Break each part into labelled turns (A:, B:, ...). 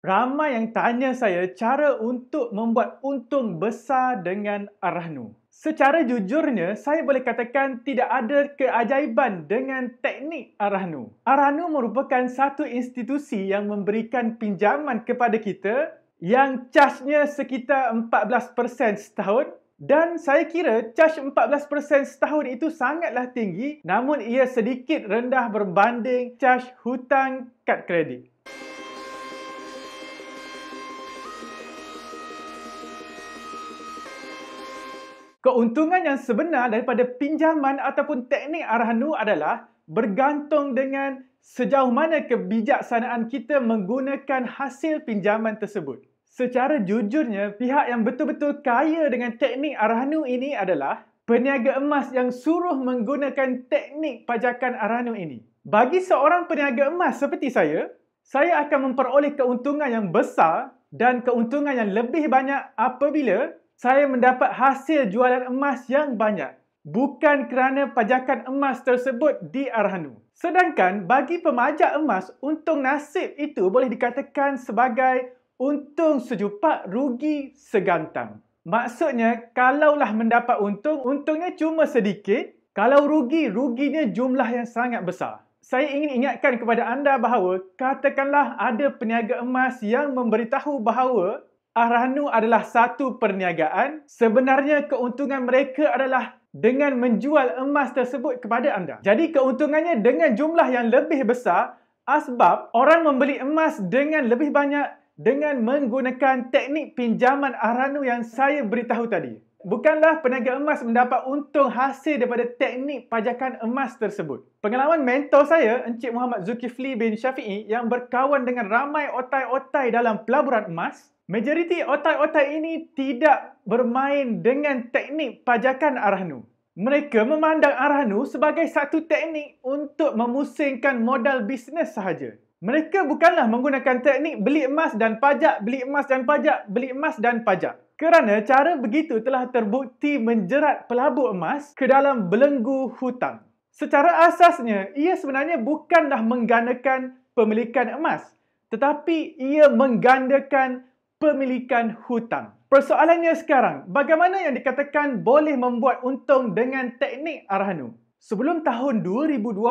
A: Ramai yang tanya saya cara untuk membuat untung besar dengan Arahnu. Secara jujurnya, saya boleh katakan tidak ada keajaiban dengan teknik Arahnu. Arahnu merupakan satu institusi yang memberikan pinjaman kepada kita yang charge-nya sekitar 14% setahun. Dan saya kira charge 14% setahun itu sangatlah tinggi, namun ia sedikit rendah berbanding charge hutang kad kredit. Keuntungan yang sebenar daripada pinjaman ataupun teknik Arahnu adalah bergantung dengan sejauh mana kebijaksanaan kita menggunakan hasil pinjaman tersebut. Secara jujurnya, pihak yang betul-betul kaya dengan teknik Arahnu ini adalah peniaga emas yang suruh menggunakan teknik pajakan Arahnu ini. Bagi seorang peniaga emas seperti saya akan memperoleh keuntungan yang besar dan keuntungan yang lebih banyak apabila saya mendapat hasil jualan emas yang banyak, bukan kerana pajakan emas tersebut di Arahnu. Sedangkan bagi pemajak emas, untung nasib itu boleh dikatakan sebagai untung sejupak, rugi segantang. Maksudnya, kalaulah mendapat untung, untungnya cuma sedikit. Kalau rugi, ruginya jumlah yang sangat besar. Saya ingin ingatkan kepada anda bahawa katakanlah ada peniaga emas yang memberitahu bahawa Arahnu adalah satu perniagaan. Sebenarnya keuntungan mereka adalah dengan menjual emas tersebut kepada anda. Jadi keuntungannya dengan jumlah yang lebih besar sebab orang membeli emas dengan lebih banyak dengan menggunakan teknik pinjaman Arahnu yang saya beritahu tadi. Bukanlah peniaga emas mendapat untung hasil daripada teknik pajakan emas tersebut. Pengalaman mentor saya, Encik Muhammad Zulkifli bin Syafi'i yang berkawan dengan ramai otai-otai dalam pelaburan emas, majoriti otai-otai ini tidak bermain dengan teknik pajakan Arahnu. Mereka memandang Arahnu sebagai satu teknik untuk memusingkan modal bisnes sahaja. Mereka bukanlah menggunakan teknik beli emas dan pajak, beli emas dan pajak, beli emas dan pajak. Kerana cara begitu telah terbukti menjerat pelabur emas ke dalam belenggu hutang. Secara asasnya, ia sebenarnya bukanlah menggandakan pemilikan emas, tetapi ia menggandakan pemilikan hutang. Persoalannya sekarang, bagaimana yang dikatakan boleh membuat untung dengan teknik Arahnu? Sebelum tahun 2012,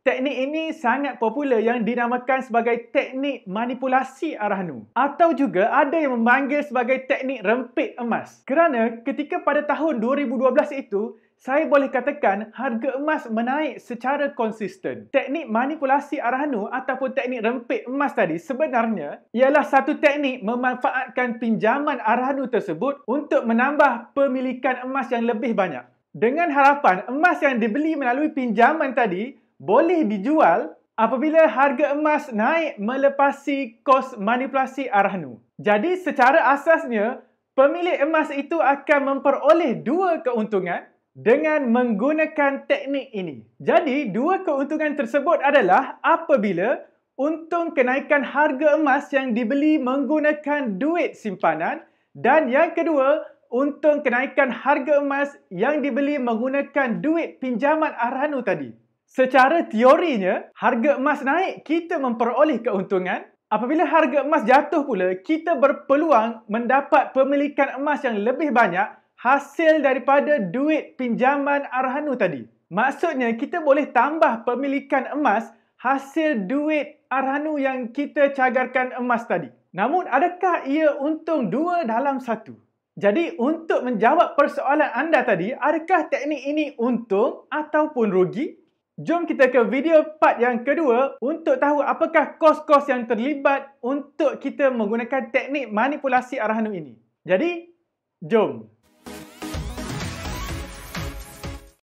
A: teknik ini sangat popular yang dinamakan sebagai teknik manipulasi Arahnu. Atau juga ada yang memanggil sebagai teknik rempit emas. Kerana ketika pada tahun 2012 itu, saya boleh katakan harga emas menaik secara konsisten. Teknik manipulasi Arahnu ataupun teknik rempit emas tadi sebenarnya ialah satu teknik memanfaatkan pinjaman Arahnu tersebut untuk menambah pemilikan emas yang lebih banyak. Dengan harapan emas yang dibeli melalui pinjaman tadi boleh dijual apabila harga emas naik melepasi kos manipulasi Arahnu. Jadi secara asasnya, pemilik emas itu akan memperoleh dua keuntungan dengan menggunakan teknik ini. Jadi dua keuntungan tersebut adalah apabila untung kenaikan harga emas yang dibeli menggunakan duit simpanan dan yang kedua, untung kenaikan harga emas yang dibeli menggunakan duit pinjaman Arahnu tadi. Secara teorinya, harga emas naik, kita memperoleh keuntungan. Apabila harga emas jatuh pula, kita berpeluang mendapat pemilikan emas yang lebih banyak hasil daripada duit pinjaman Arahnu tadi. Maksudnya, kita boleh tambah pemilikan emas hasil duit Arahnu yang kita cagarkan emas tadi. Namun, adakah ia untung dua dalam satu? Jadi, untuk menjawab persoalan anda tadi, adakah teknik ini untung ataupun rugi? Jom kita ke video part yang kedua untuk tahu apakah kos-kos yang terlibat untuk kita menggunakan teknik manipulasi Arahnu ini. Jadi, jom.